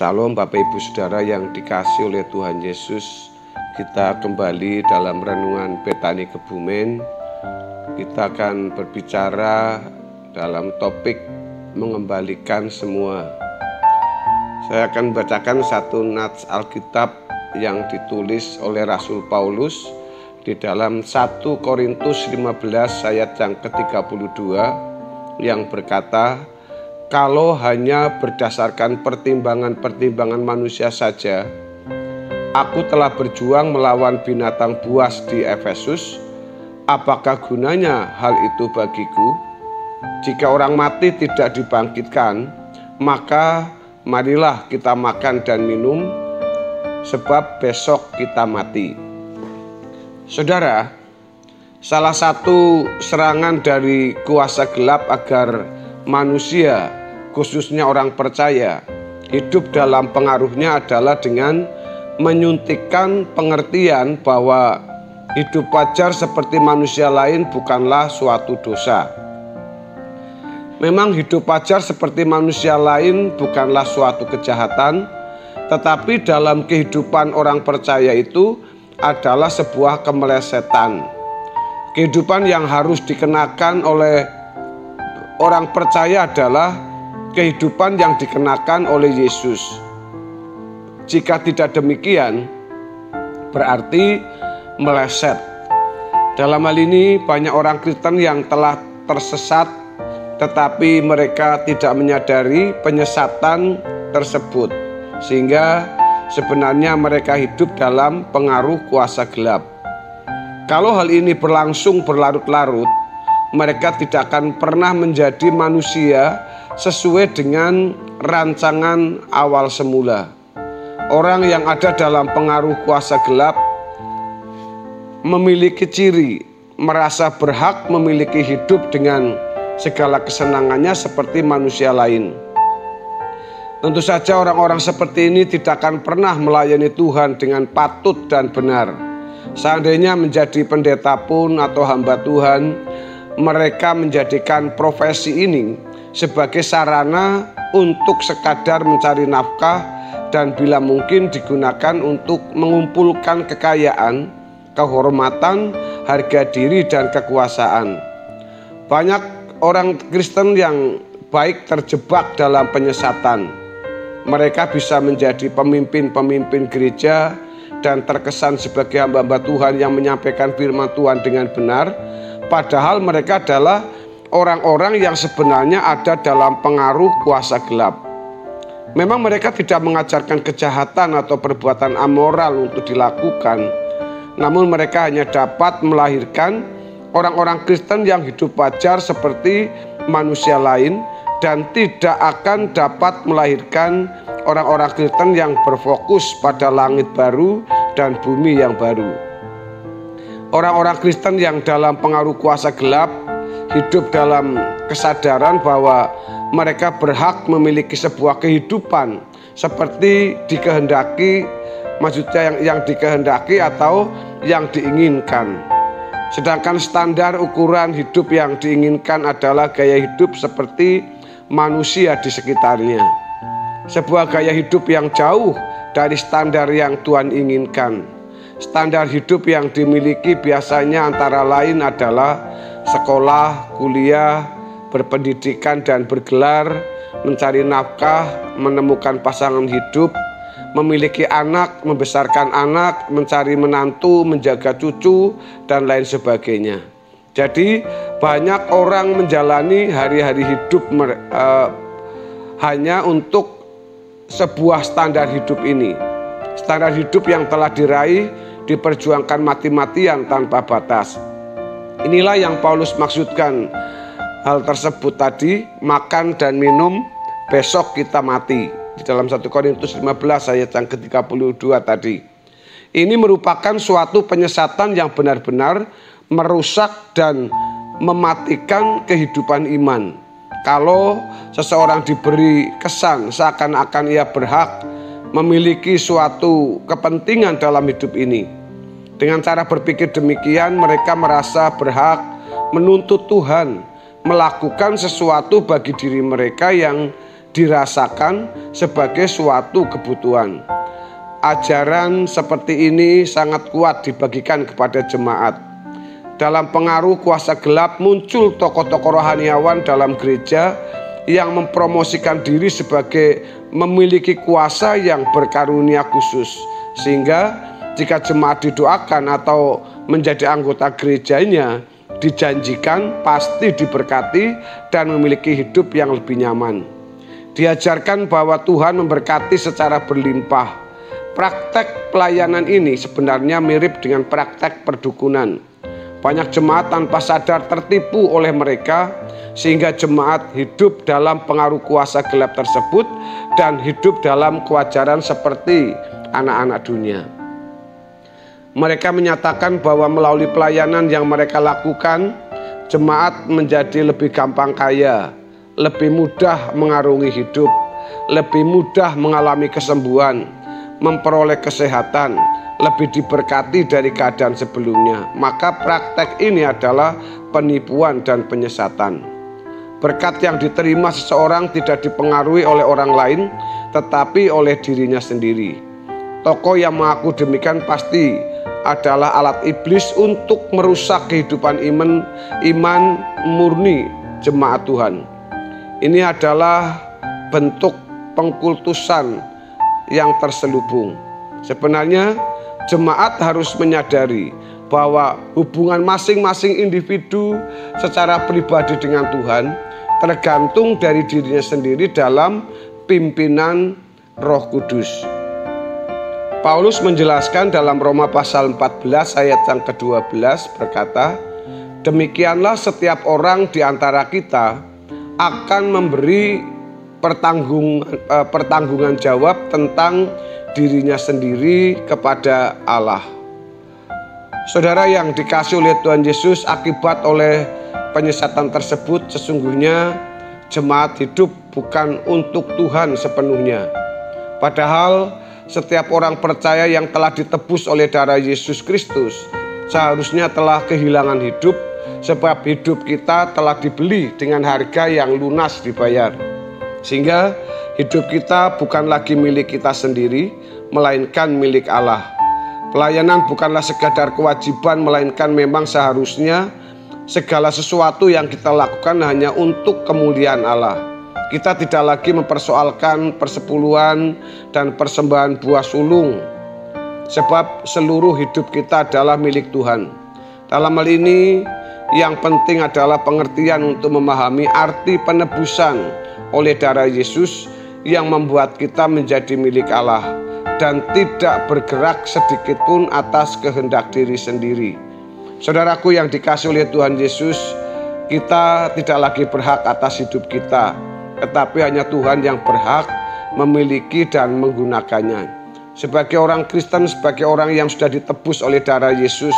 Shalom Bapak Ibu Saudara yang dikasihi oleh Tuhan Yesus. Kita kembali dalam renungan Betani Kebumen. Kita akan berbicara dalam topik mengembalikan semua. Saya akan membacakan satu nats Alkitab yang ditulis oleh Rasul Paulus di dalam 1 Korintus 15 ayat yang ke-32 yang berkata, kalau hanya berdasarkan pertimbangan-pertimbangan manusia saja, aku telah berjuang melawan binatang buas di Efesus. Apakah gunanya hal itu bagiku? Jika orang mati tidak dibangkitkan, maka marilah kita makan dan minum, sebab besok kita mati. Saudara, salah satu serangan dari kuasa gelap agar manusia, khususnya orang percaya, hidup dalam pengaruhnya adalah dengan menyuntikkan pengertian bahwa hidup wajar seperti manusia lain bukanlah suatu dosa. Memang hidup wajar seperti manusia lain bukanlah suatu kejahatan, tetapi dalam kehidupan orang percaya itu adalah sebuah kemelesetan. Kehidupan yang harus dikenakan oleh orang percaya adalah kehidupan yang dikenakan oleh Yesus. Jika tidak demikian, berarti meleset. Dalam hal ini banyak orang Kristen yang telah tersesat, tetapi mereka tidak menyadari penyesatan tersebut, sehingga sebenarnya mereka hidup dalam pengaruh kuasa gelap. Kalau hal ini berlangsung berlarut-larut, mereka tidak akan pernah menjadi manusia sesuai dengan rancangan awal semula. Orang yang ada dalam pengaruh kuasa gelap memiliki ciri merasa berhak memiliki hidup dengan segala kesenangannya seperti manusia lain. Tentu saja orang-orang seperti ini tidak akan pernah melayani Tuhan dengan patut dan benar. Seandainya menjadi pendeta pun atau hamba Tuhan, mereka menjadikan profesi ini sebagai sarana untuk sekadar mencari nafkah dan bila mungkin digunakan untuk mengumpulkan kekayaan, kehormatan, harga diri, dan kekuasaan. Banyak orang Kristen yang baik terjebak dalam penyesatan. Mereka bisa menjadi pemimpin-pemimpin gereja dan terkesan sebagai hamba-hamba Tuhan yang menyampaikan firman Tuhan dengan benar, padahal mereka adalah orang-orang yang sebenarnya ada dalam pengaruh kuasa gelap. Memang mereka tidak mengajarkan kejahatan atau perbuatan amoral untuk dilakukan, namun mereka hanya dapat melahirkan orang-orang Kristen yang hidup wajar seperti manusia lain dan tidak akan dapat melahirkan orang-orang Kristen yang berfokus pada langit baru dan bumi yang baru. Orang-orang Kristen yang dalam pengaruh kuasa gelap hidup dalam kesadaran bahwa mereka berhak memiliki sebuah kehidupan seperti dikehendaki, maksudnya yang dikehendaki atau yang diinginkan. Sedangkan standar ukuran hidup yang diinginkan adalah gaya hidup seperti manusia di sekitarnya. Sebuah gaya hidup yang jauh dari standar yang Tuhan inginkan. Standar hidup yang dimiliki biasanya antara lain adalah sekolah, kuliah, berpendidikan dan bergelar, mencari nafkah, menemukan pasangan hidup, memiliki anak, membesarkan anak, mencari menantu, menjaga cucu, dan lain sebagainya. Jadi banyak orang menjalani hari-hari hidup hanya untuk sebuah standar hidup ini. Standar hidup yang telah diraih diperjuangkan mati-matian tanpa batas. Inilah yang Paulus maksudkan hal tersebut tadi, makan dan minum, besok kita mati. Di dalam 1 Korintus 15 ayat yang ke-32 tadi. Ini merupakan suatu penyesatan yang benar-benar merusak dan mematikan kehidupan iman. Kalau seseorang diberi kesan seakan-akan ia berhak memiliki suatu kepentingan dalam hidup ini. Dengan cara berpikir demikian, mereka merasa berhak menuntut Tuhan melakukan sesuatu bagi diri mereka yang dirasakan sebagai suatu kebutuhan. Ajaran seperti ini sangat kuat dibagikan kepada jemaat. Dalam pengaruh kuasa gelap muncul tokoh-tokoh rohaniawan dalam gereja yang mempromosikan diri sebagai memiliki kuasa yang berkarunia khusus. Sehingga jika jemaat didoakan atau menjadi anggota gerejanya, dijanjikan pasti diberkati dan memiliki hidup yang lebih nyaman. Diajarkan bahwa Tuhan memberkati secara berlimpah. Praktek pelayanan ini sebenarnya mirip dengan praktek perdukunan. Banyak jemaat tanpa sadar tertipu oleh mereka, sehingga jemaat hidup dalam pengaruh kuasa gelap tersebut dan hidup dalam kewajaran seperti anak-anak dunia. Mereka menyatakan bahwa melalui pelayanan yang mereka lakukan, jemaat menjadi lebih gampang kaya, lebih mudah mengarungi hidup, lebih mudah mengalami kesembuhan, memperoleh kesehatan, lebih diberkati dari keadaan sebelumnya. Maka praktek ini adalah penipuan dan penyesatan. Berkat yang diterima seseorang tidak dipengaruhi oleh orang lain, tetapi oleh dirinya sendiri. Tokoh yang mengaku demikian pasti adalah alat iblis untuk merusak kehidupan iman murni jemaat Tuhan. Ini adalah bentuk pengkultusan yang terselubung. Sebenarnya jemaat harus menyadari bahwa hubungan masing-masing individu secara pribadi dengan Tuhan tergantung dari dirinya sendiri dalam pimpinan Roh Kudus. Paulus menjelaskan dalam Roma pasal 14 ayat yang ke-12 berkata, "Demikianlah setiap orang di antara kita akan memberi pertanggungan jawab tentang dirinya sendiri kepada Allah." Saudara yang dikasihi oleh Tuhan Yesus, akibat oleh penyesatan tersebut sesungguhnya jemaat hidup bukan untuk Tuhan sepenuhnya. Padahal setiap orang percaya yang telah ditebus oleh darah Yesus Kristus seharusnya telah kehilangan hidup, sebab hidup kita telah dibeli dengan harga yang lunas dibayar. Sehingga hidup kita bukan lagi milik kita sendiri, melainkan milik Allah. Pelayanan bukanlah sekadar kewajiban, melainkan memang seharusnya segala sesuatu yang kita lakukan hanya untuk kemuliaan Allah. Kita tidak lagi mempersoalkan persepuluhan dan persembahan buah sulung, sebab seluruh hidup kita adalah milik Tuhan. Dalam hal ini, yang penting adalah pengertian untuk memahami arti penebusan oleh darah Yesus yang membuat kita menjadi milik Allah dan tidak bergerak sedikit pun atas kehendak diri sendiri. Saudaraku yang dikasihi oleh Tuhan Yesus, kita tidak lagi berhak atas hidup kita, tetapi hanya Tuhan yang berhak memiliki dan menggunakannya. Sebagai orang Kristen, sebagai orang yang sudah ditebus oleh darah Yesus,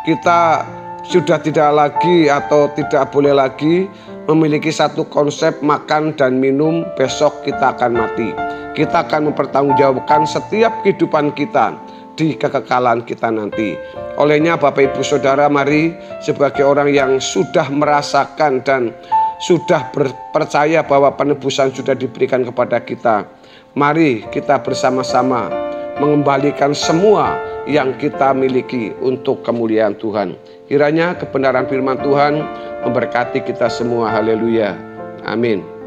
kita sudah tidak lagi atau tidak boleh lagi memiliki satu konsep makan dan minum besok kita akan mati. Kita akan mempertanggungjawabkan setiap kehidupan kita di kekekalan kita nanti. Olehnya Bapak Ibu Saudara, mari sebagai orang yang sudah merasakan dan sudah percaya bahwa penebusan sudah diberikan kepada kita, mari kita bersama-sama mengembalikan semua yang kita miliki untuk kemuliaan Tuhan. Kiranya kebenaran firman Tuhan memberkati kita semua. Haleluya. Amin.